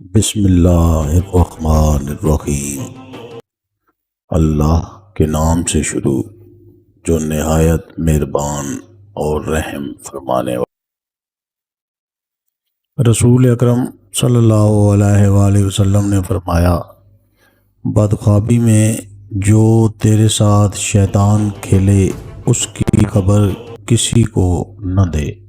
बिस्मिल्लाहिर्रहमानिर्रहीम। अल्लाह के नाम से शुरू जो निहायत मेहरबान और रहम फरमाने वाला। रसूल अकरम सल्लल्लाहु अलैहि वसल्लम ने फरमाया, बदख्वाबी में जो तेरे साथ शैतान खेले उसकी खबर किसी को न दे।